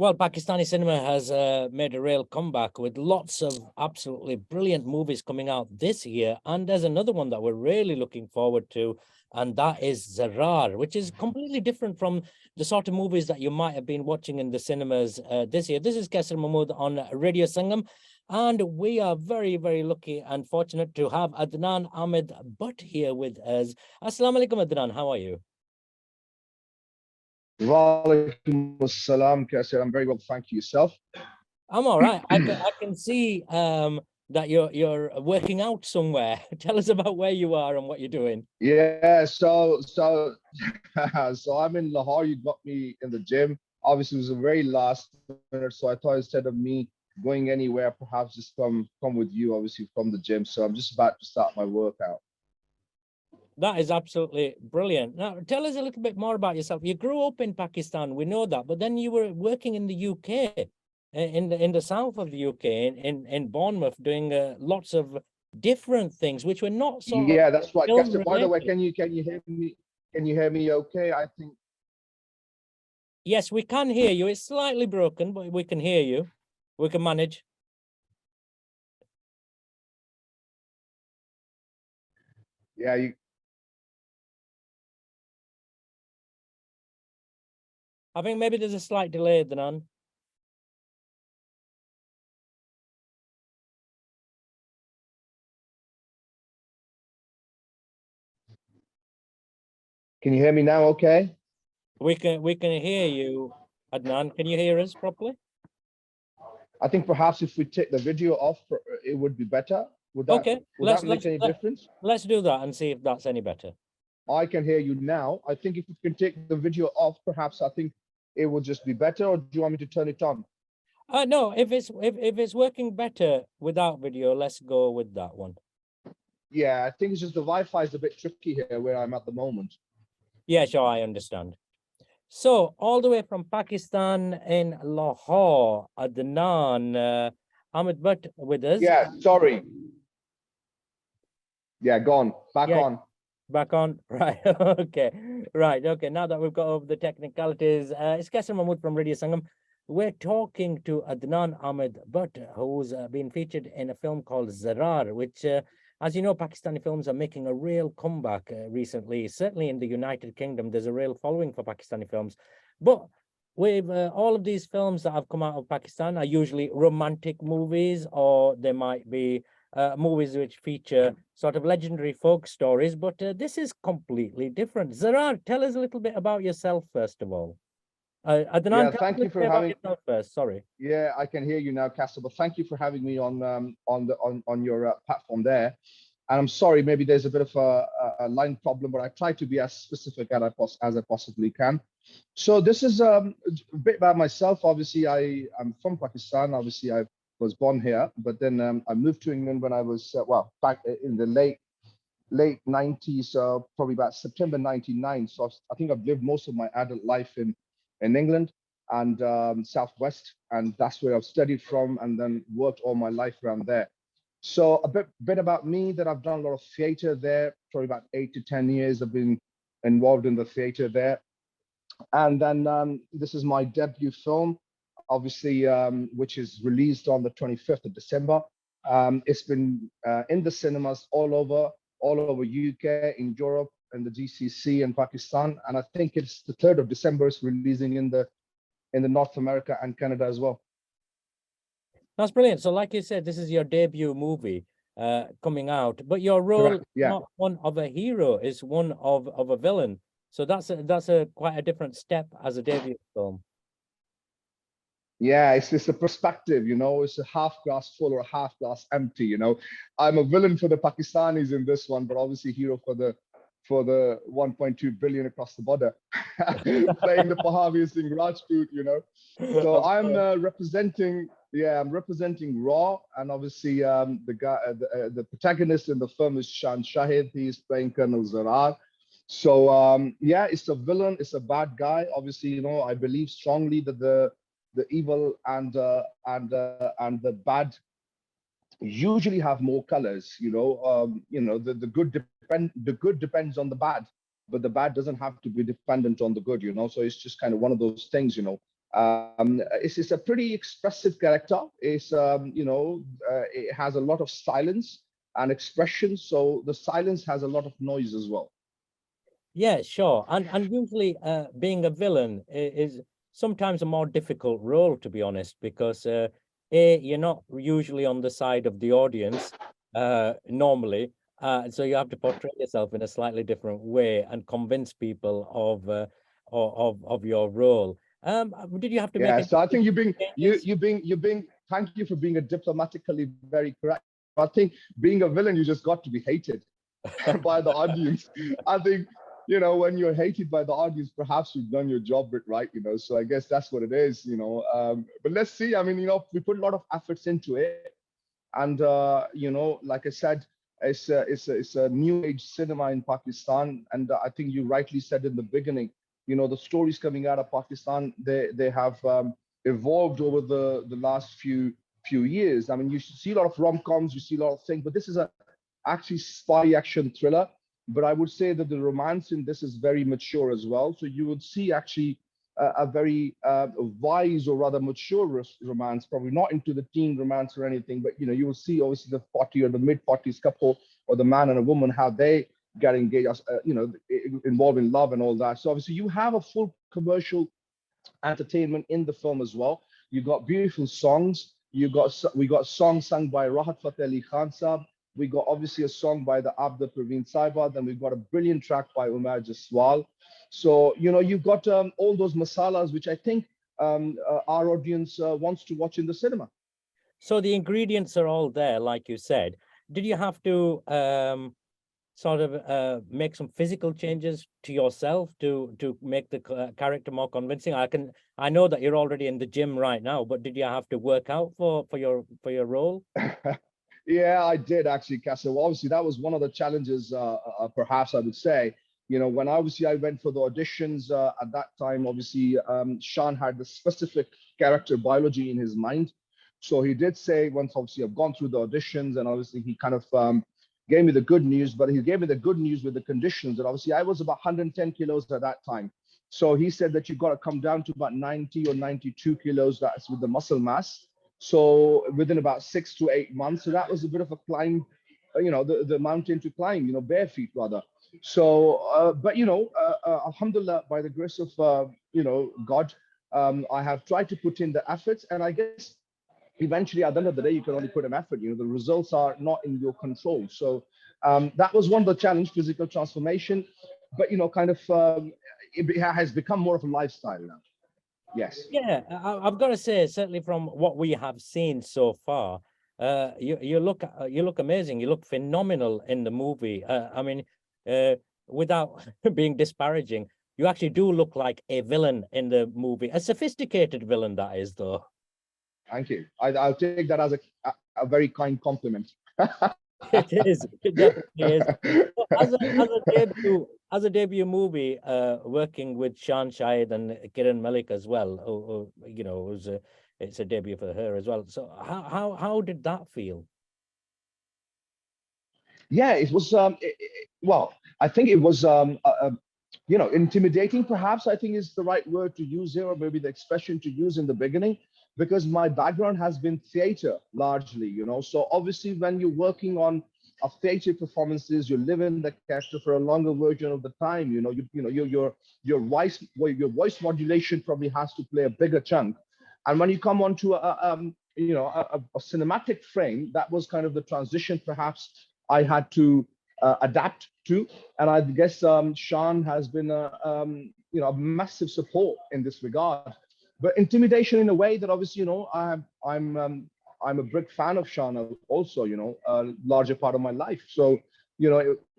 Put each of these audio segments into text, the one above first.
Well, Pakistani cinema has made a real comeback with lots of absolutely brilliant movies coming out this year. And there's another one that we're really looking forward to, and that is Zarrar, which is completely different from the sort of movies that you might have been watching in the cinemas this year. This is Kesar Mahmood on Radio Sangam, and we are very, very lucky and fortunate to have Adnan Butt here with us. Assalamu alaikum, Adnan. How are you? Walaikum assalam, Kasir. I'm very well, thank you. Yourself? I'm all right. I can see that you're working out somewhere. Tell us about where you are and what you're doing. Yeah, so I'm in Lahore. You got me in the gym. Obviously, it was a very last minute, so I thought instead of me going anywhere, perhaps just come with you, obviously from the gym. So I'm just about to start my workout. That is absolutely brilliant. Now, tell us a little bit more about yourself. You grew up in Pakistan, we know that, but then you were working in the UK, in the south of the UK, in Bournemouth, doing lots of different things, which were not sort of Yeah, that's right. film Kasir, by the way, related. can you hear me? Can you hear me okay? I think Yes, we can hear you. It's slightly broken, but we can hear you. We can manage. yeah, you I think maybe there's a slight delay, Danan. can you hear me now okay? We can hear you, Adnan. Can you hear us properly? I think perhaps if we take the video off, it would be better. Would that Okay, would that make any difference? let's do that and see if that's any better. I can hear you now. I think if we can take the video off, perhaps I think it will just be better, or do you want me to turn it on? No, if it's working better without video, let's go with that one. Yeah, I think it's just the Wi-Fi is a bit tricky here where I'm at the moment. Yeah, sure, I understand. So all the way from Pakistan in Lahore, Adnan Butt with us. Yeah, sorry. Yeah, gone. Back Yeah, on. back on. Right. Okay. Right. Okay. Now that we've got over the technicalities, it's Kassim Mahmood from Radio Sangam. We're talking to Adnan Butt, who's been featured in a film called Zarrar, which, as you know, Pakistani films are making a real comeback recently. Certainly in the United Kingdom, there's a real following for Pakistani films. But with all of these films that have come out of Pakistan are usually romantic movies, or they might be movies which feature sort of legendary folk stories, but this is completely different. Zarrar, tell us a little bit about yourself, first of all. Adnan, Yeah, tell us a thank you little for bit about having. yourself first. Sorry. Yeah, I can hear you now, Castle. But thank you for having me on your platform there. And I'm sorry, maybe there's a bit of a line problem, but I try to be as specific as I possibly can. So this is a bit about myself. Obviously, I'm from Pakistan. Obviously, I was born here, but then I moved to England when I was well, back in the late 90s, probably about September 99. So I think I've lived most of my adult life in England and Southwest, and that's where I've studied from, and then worked all my life around there. So a bit about me, that I've done a lot of theatre there. Probably about 8 to 10 years I've been involved in the theatre there. And then this is my debut film, obviously, which is released on the 25th of December. It's been in the cinemas all over UK, in Europe, and the GCC and Pakistan. And I think it's the 3rd of December. It's releasing in the North America and Canada as well. That's brilliant. So, like you said, this is your debut movie coming out, but your role Correct. Yeah. not one of a hero, is one of a villain. So that's a quite a different step as a debut film. Yeah, it's a perspective, it's a half glass full or half glass empty. I'm a villain for the Pakistanis in this one, but obviously hero for the 1.2 billion across the border, playing the Pahavi Singh Rajput. So I'm I'm representing Raw, and obviously the protagonist in the film is Shahid. He's playing Colonel Zarrar. So yeah, it's a villain, it's a bad guy. Obviously, I believe strongly that the evil and the bad usually have more colors. The good depends on the bad, but the bad doesn't have to be dependent on the good. So it's just kind of one of those things. It's a pretty expressive character. It has a lot of silence and expression. So the silence has a lot of noise as well. Yeah, sure. And usually being a villain is sometimes a more difficult role, to be honest, because you're not usually on the side of the audience normally. So you have to portray yourself in a slightly different way and convince people of your role. Did you have to make Yeah. any So I think changes? you being. Thank you for being a diplomatically very correct. I think being a villain, you just got to be hated by the audience. I think, when you're hated by the audience, perhaps you've done your job right. So I guess that's what it is. But let's see. I mean, we put a lot of efforts into it. And, like I said, it's a new age cinema in Pakistan. And I think you rightly said in the beginning, the stories coming out of Pakistan, they have evolved over the last few years. I mean, you see a lot of rom-coms, you see a lot of things, but this is a actually spy action thriller. But I would say that the romance in this is very mature as well. So you would see actually a very wise or rather mature romance, probably not into the teen romance or anything, but you will see obviously the 40 or the mid 40s couple or the man and a woman, how they get engaged, involved in love and all that. So obviously you have a full commercial entertainment in the film as well. You got beautiful songs. We got songs sung by Rahat Fateh Ali Khan Saab. We got obviously a song by the Abda Praveen Saiba. Then we've got a brilliant track by Umar Jaswal. So you've got all those masalas, which I think our audience wants to watch in the cinema. So the ingredients are all there, like you said. Did you have to sort of make some physical changes to yourself to make the character more convincing? I know that you're already in the gym right now, but did you have to work out for your role? Yeah, I did actually, Casa. Well, obviously, that was one of the challenges, perhaps I would say. When obviously I went for the auditions at that time, obviously Sean had the specific character biology in his mind. So he did say, once obviously I've gone through the auditions, and obviously he kind of gave me the good news, but he gave me the good news with the conditions that obviously I was about 110 kilos at that time. So he said that you've got to come down to about 90 or 92 kilos, that's with the muscle mass. So within about 6 to 8 months. So that was a bit of a climb, the mountain to climb, bare feet rather. So, but alhamdulillah, by the grace of God, I have tried to put in the efforts, and I guess eventually at the end of the day, you can only put an effort. The results are not in your control. So that was one of the challenge, physical transformation, but kind of it has become more of a lifestyle now. Yes. Yeah, I've got to say, certainly from what we have seen so far, you look amazing. You look phenomenal in the movie. I mean, without being disparaging, you actually do look like a villain in the movie, a sophisticated villain that is, though. Thank you. I'll take that as a very kind compliment. It is. It definitely is. So as a debut movie, working with Shan Shahid and Kiran Malik as well, it's a debut for her as well. So how did that feel? Yeah, it was. Well, I think it was. Intimidating. Perhaps I think is the right word to use here, or maybe the expression to use in the beginning, because my background has been theater largely. So obviously, when you're working on a theater performances, you live in the character for a longer version of the time. Your voice modulation probably has to play a bigger chunk, and when you come onto a cinematic frame, that was kind of the transition perhaps I had to adapt to. And I guess Sean has been a massive support in this regard. But intimidation in a way that obviously, I'm a big fan of Sean also, a larger part of my life. So,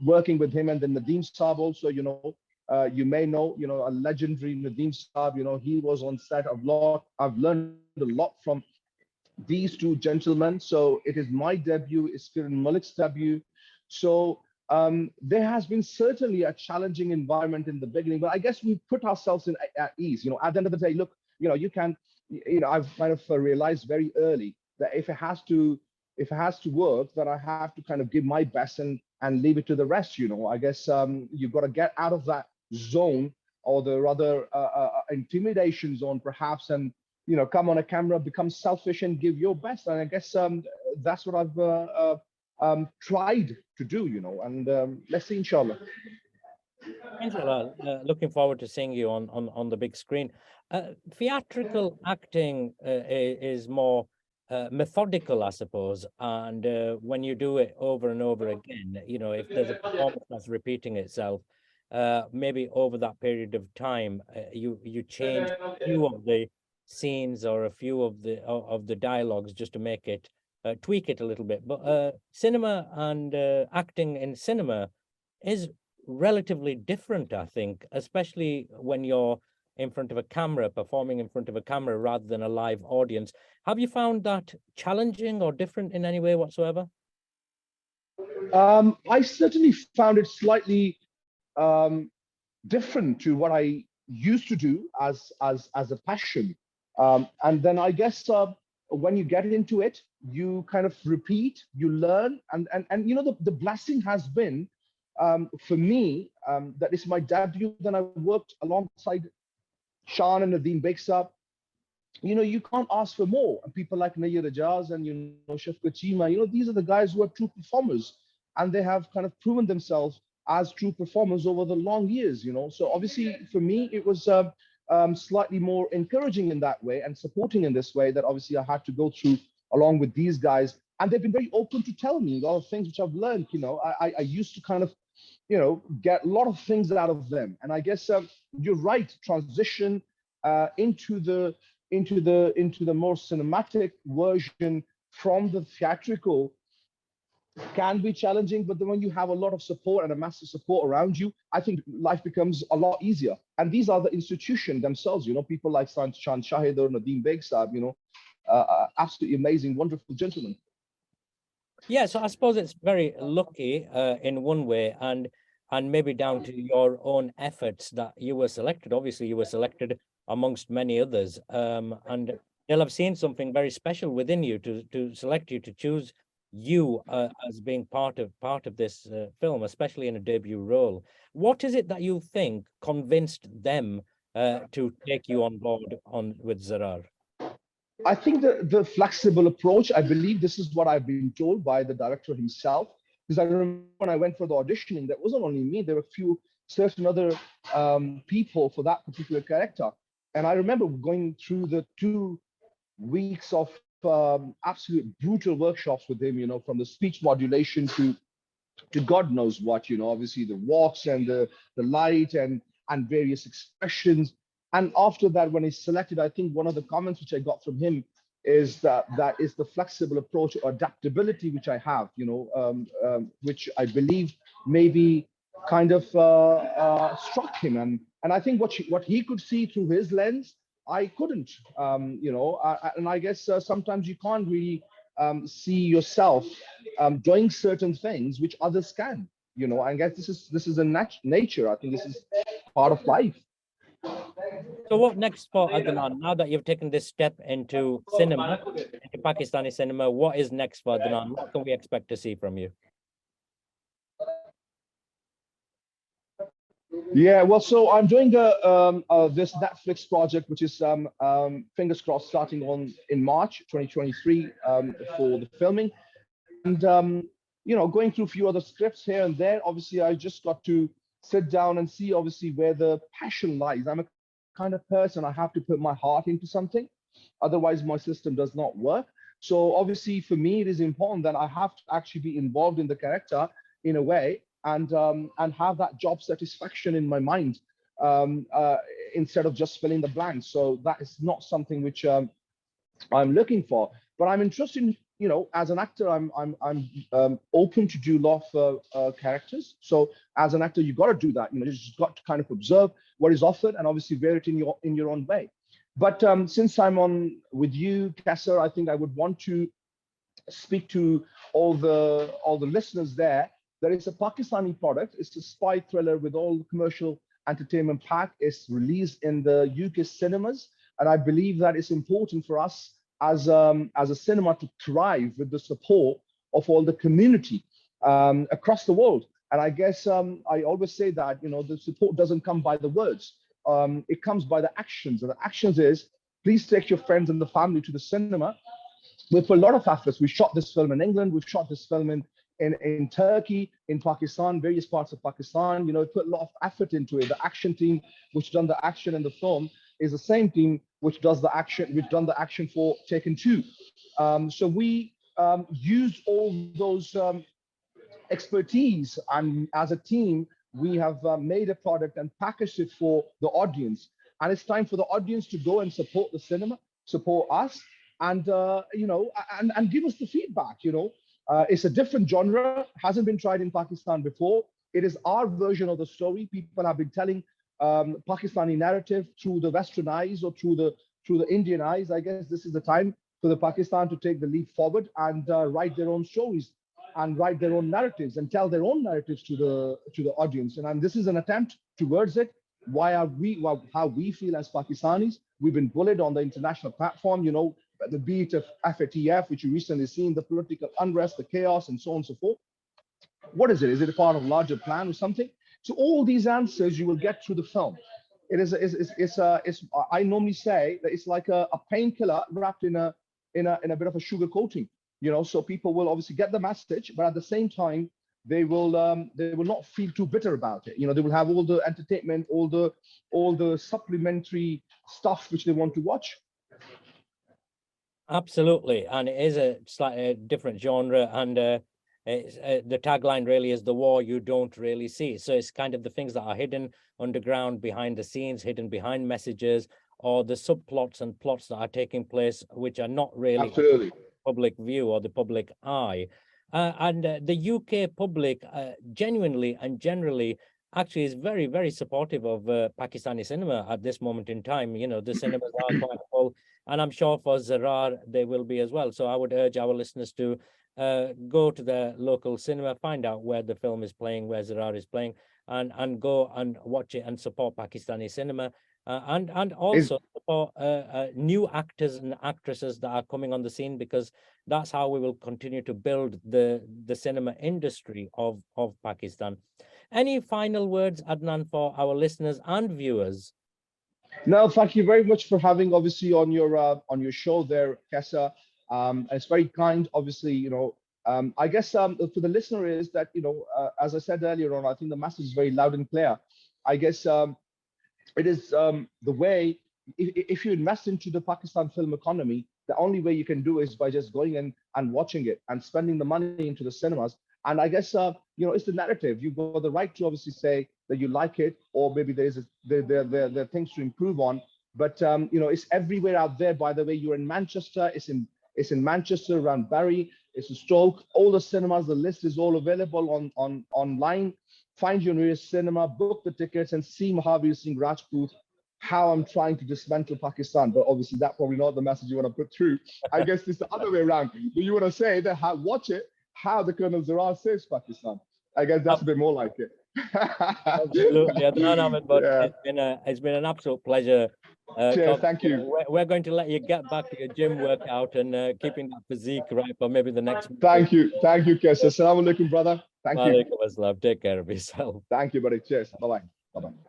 working with him and then Nadeem Saab also, you may know, a legendary Nadeem Saab, he was on set a lot. I've learned a lot from these two gentlemen. So it is my debut, it's Kiran Malik's debut. So there has been certainly a challenging environment in the beginning, but I guess we put ourselves at ease. At the end of the day, look, you can, I've kind of realized very early that if it has to work, that I have to kind of give my best and leave it to the rest. I guess you've got to get out of that zone or the rather intimidation zone, perhaps, and come on a camera, become selfish, and give your best. And I guess that's what I've tried to do, and let's see, inshallah. Inshallah, looking forward to seeing you on the big screen. Theatrical acting is more methodical, I suppose, and when you do it over and over again, if there's a performance that's repeating itself, maybe over that period of time, you change a few of the scenes or a few of the dialogues just to make it tweak it a little bit. But cinema and acting in cinema is relatively different, I think, especially when you're in front of a camera, performing in front of a camera rather than a live audience. Have you found that challenging or different in any way whatsoever? I certainly found it slightly different to what I used to do as a passion. And then I guess when you get into it, you kind of repeat, you learn, and the blessing has been for me, that is my debut. Then I worked alongside Sean and Nadeem Baig. You can't ask for more. And people like Nayyar Ajaz and Shafqat Chima, these are the guys who are true performers, and they have kind of proven themselves as true performers over the long years. So obviously for me it was slightly more encouraging in that way and supporting in this way, that obviously I had to go through along with these guys, and they've been very open to tell me a lot of things which I've learned. I used to kind of get a lot of things out of them. And I guess you're right, transition into the more cinematic version from the theatrical can be challenging, but then when you have a lot of support and a massive support around you, I think life becomes a lot easier. And these are the institution themselves, people like Shahid or Nadeem Baig, absolutely amazing, wonderful gentlemen. Yeah, so I suppose it's very lucky in one way, and maybe down to your own efforts that you were selected. Obviously, you were selected amongst many others, and they'll have seen something very special within you to select you, to choose you as being part of this film, especially in a debut role. What is it that you think convinced them to take you on board with Zarrar? I think the flexible approach, I believe this is what I've been told by the director himself, because I remember when I went for the auditioning, there wasn't only me, there were certain other people for that particular character. And I remember going through the 2 weeks of absolute brutal workshops with him, from the speech modulation to God knows what, obviously the walks and the light and various expressions. And after that, when he's selected, I think one of the comments which I got from him is that is the flexible approach or adaptability which I have, which I believe maybe kind of struck him. And I think what he could see through his lens, I couldn't, and I guess sometimes you can't really see yourself doing certain things which others can, I guess this is a nature. I think this is part of life. So what next for Adnan? Now that you've taken this step into cinema, into Pakistani cinema, what is next for Adnan? What can we expect to see from you? Yeah, well, so I'm doing this Netflix project, which is fingers crossed starting in March 2023 for the filming, and going through a few other scripts here and there. Obviously, I just got to sit down and see obviously where the passion lies. I'm a kind of person, I have to put my heart into something, otherwise my system does not work. So obviously for me, it is important that I have to actually be involved in the character in a way, and have that job satisfaction in my mind, instead of just filling the blanks. So that is not something which I'm looking for, but I'm interested in, as an actor, I'm open to do a lot of characters. So as an actor, you got to do that. You just got to kind of observe what is offered and obviously wear it in your own way. But since I'm on with you, Kasser, I think I would want to speak to all the listeners there. There is a Pakistani product. It's a spy thriller with all the commercial entertainment pack. It's released in the UK cinemas, and I believe that it's important for us as a cinema to thrive with the support of all the community across the world. And I guess I always say that the support doesn't come by the words. it comes by the actions. And the actions is, please take your friends and the family to the cinema. We put a lot of efforts. We shot this film in England. We've shot this film in Turkey, in Pakistan, various parts of Pakistan. You know, we put a lot of effort into it. The action team, which done the action in the film, is the same team which does the action, which done the action for Taken 2. So we used all those expertise, and as a team, we have made a product and packaged it for the audience. And it's time for the audience to go and support the cinema, support us, and you know, and give us the feedback. You know, it's a different genre, hasn't been tried in Pakistan before. It is our version of the story. People have been telling Pakistani narrative through the Western eyes or through the Indian eyes. I guess this is the time for the Pakistan to take the leap forward and write their own stories and write their own narratives and tell their own narratives to the audience. And this is an attempt towards it. Why are we, how we feel as Pakistanis? We've been bullied on the international platform, you know, the beat of FATF, which you recently seen, the political unrest, the chaos, and so on and so forth. What is it? Is it a part of a larger plan or something? So all these answers you will get through the film. It is, I normally say that it's like a painkiller wrapped in a bit of a sugar coating, you know, so people will obviously get the message, but at the same time, they will not feel too bitter about it. You know, they will have all the entertainment, all the supplementary stuff which they want to watch. Absolutely, and it is a slightly different genre, and it's, the tagline really is the war you don't really see. So it's kind of the things that are hidden underground, behind the scenes, hidden behind messages, or the subplots and plots that are taking place, which are not really Absolutely public view or the public eye. And the UK public genuinely and generally actually is very, very supportive of Pakistani cinema at this moment in time. You know, the cinemas are quite full, and I'm sure for Zarrar they will be as well. So I would urge our listeners to go to the local cinema, find out where the film is playing, where Zarrar is playing, and go and watch it and support Pakistani cinema. And also support new actors and actresses that are coming on the scene, because that's how we will continue to build the cinema industry of Pakistan. Any final words, Adnan, for our listeners and viewers? No, thank you very much for having, obviously, on your show there, Kessa. It's very kind, obviously. You know, I guess for the listener is that, you know, as I said earlier on, I think the message is very loud and clear. I guess it is the way, if you invest into the Pakistan film economy, the only way you can do is by just going in and watching it and spending the money into the cinemas. And I guess, you know, it's the narrative. You've got the right to obviously say that you like it, or maybe there are things to improve on. But, you know, it's everywhere out there. By the way, you're in Manchester, it's in Manchester, around Barry, it's in Stoke, all the cinemas, the list is all available online. Find your nearest cinema, book the tickets, and see Mahavir Singh Rajput, how I'm trying to dismantle Pakistan. But obviously, that's probably not the message you want to put through. I guess it's the other way around. You want to say that, watch it, how the Colonel Zarrar saves Pakistan. I guess that's a bit more like it. Absolutely, Adnan, but Yeah. it's been an absolute pleasure. Cheers, thank you. We're going to let you get back to your gym workout and keeping that physique right for maybe the next. Thank you, Kessa. Assalamu alaikum, brother. Thank you. Take care of yourself. Thank you, buddy. Cheers. Bye bye. Bye bye.